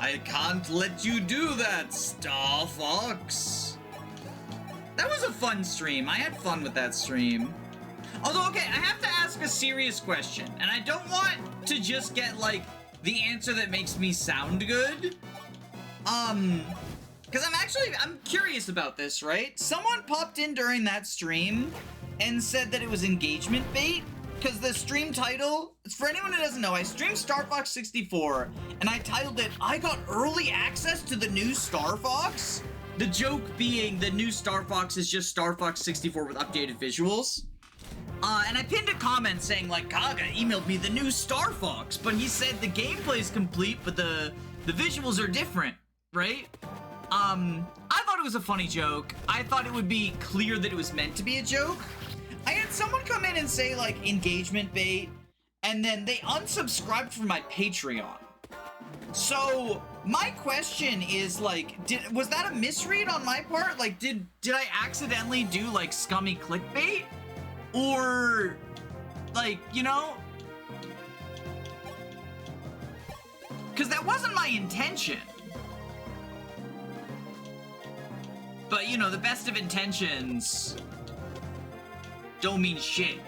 I can't let you do that, Star Fox. That was a fun stream. I had fun with that stream. Although, okay, I have to ask a serious question. And I don't want to just get, like, the answer that makes me sound good. Because I'm curious about this, right? Someone popped in during that stream and said that it was engagement bait. Because the stream title, for anyone who doesn't know, I streamed Star Fox 64, and I titled it, I got early access to the new Star Fox. The joke being the new Star Fox is just Star Fox 64 with updated visuals. And I pinned a comment saying, like, Kaga emailed me the new Star Fox, but he said the gameplay's complete, but the visuals are different, right? I thought it was a funny joke. I thought it would be clear that it was meant to be a joke. I had someone come in and say, like, engagement bait, and then they unsubscribed from my Patreon. So, my question is, like, was that a misread on my part? Like, did I accidentally do, like, scummy clickbait? Or, like, you know? Because that wasn't my intention. But, you know, the best of intentions don't mean shit.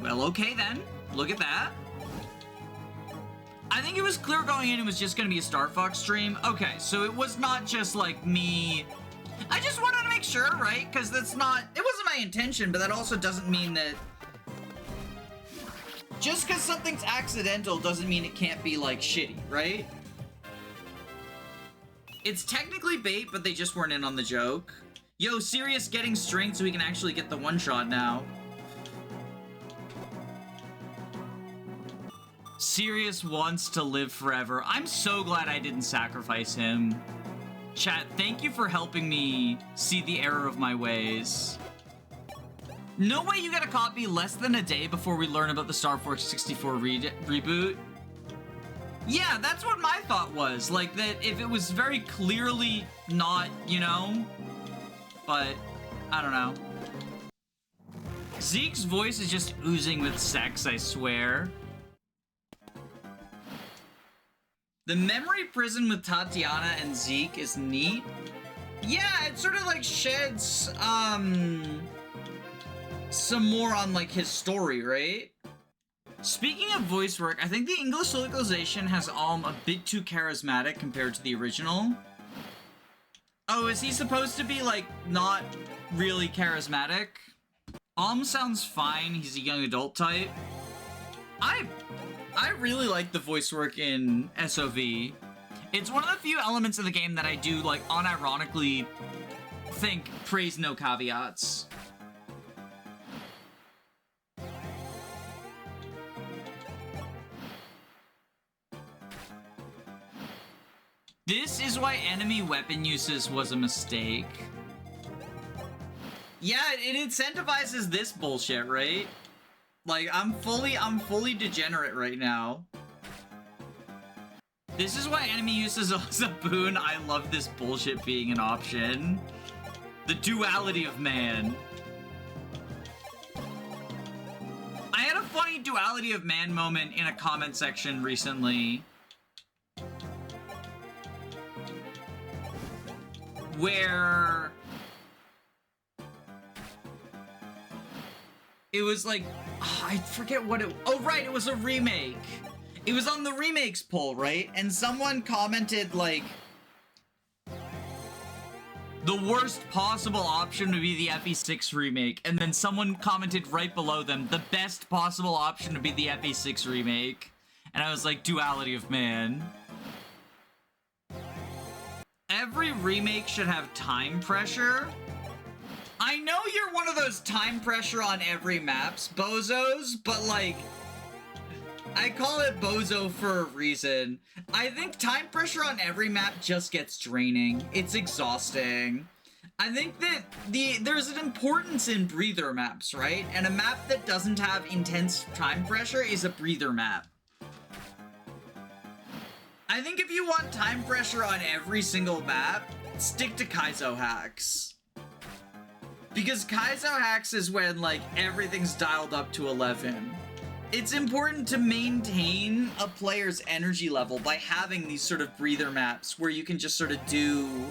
Well, okay then. Look at that. I think it was clear going in it was just going to be a Star Fox stream. Okay, so it was not just like me. I just wanted to make sure, right? Because that's not... It wasn't my intention, but that also doesn't mean that... Just because something's accidental doesn't mean it can't be, like, shitty, right? It's technically bait, but they just weren't in on the joke. Yo, Sirius getting strength so we can actually get the one-shot now. Sirius wants to live forever. I'm so glad I didn't sacrifice him. Chat, thank you for helping me see the error of my ways. No way you get a copy less than a day before we learn about the Star Fox 64 reboot. Yeah, that's what my thought was. Like, that if it was very clearly not, you know? But, I don't know. Zeke's voice is just oozing with sex, I swear. The memory prison with Tatiana and Zeke is neat. Yeah, it sort of like sheds some more on like his story, right? Speaking of voice work, I think the English localization has a bit too charismatic compared to the original. Oh, is he supposed to be like not really charismatic? Sounds fine. He's a young adult type. I really like the voice work in SOV. It's one of the few elements of the game that I do, like, unironically think praise no caveats. This is why enemy weapon uses was a mistake. Yeah, it incentivizes this bullshit, right? Like, I'm fully degenerate right now. This is why enemy uses is a boon. I love this bullshit being an option. The duality of man. I had a funny duality of man moment in a comment section recently. Where... it was like, I forget what it... Oh, right, it was a remake. It was on the remakes poll, right? And someone commented, like, the worst possible option would be the FE6 remake. And then someone commented right below them, the best possible option would be the FE6 remake. And I was like, duality of man. Every remake should have time pressure. I know you're one of those time pressure on every maps bozos, but like, I call it bozo for a reason. I think time pressure on every map just gets draining. It's exhausting. I think that there's an importance in breather maps, right? And a map that doesn't have intense time pressure is a breather map. I think if you want time pressure on every single map, stick to Kaizo hacks. Because Kaizo hacks is when, like, everything's dialed up to 11. It's important to maintain a player's energy level by having these sort of breather maps where you can just sort of do...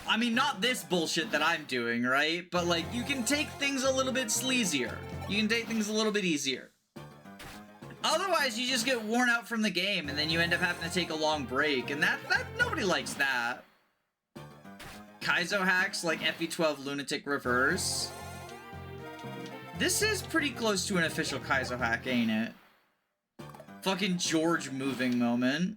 I mean, not this bullshit that I'm doing, right? But, like, you can take things a little bit sleazier. You can take things a little bit easier. Otherwise, you just get worn out from the game, and then you end up having to take a long break, and that nobody likes that. Kaizo hacks like FE12 Lunatic Reverse. This is pretty close to an official Kaizo hack, ain't it? Fucking George moving moment.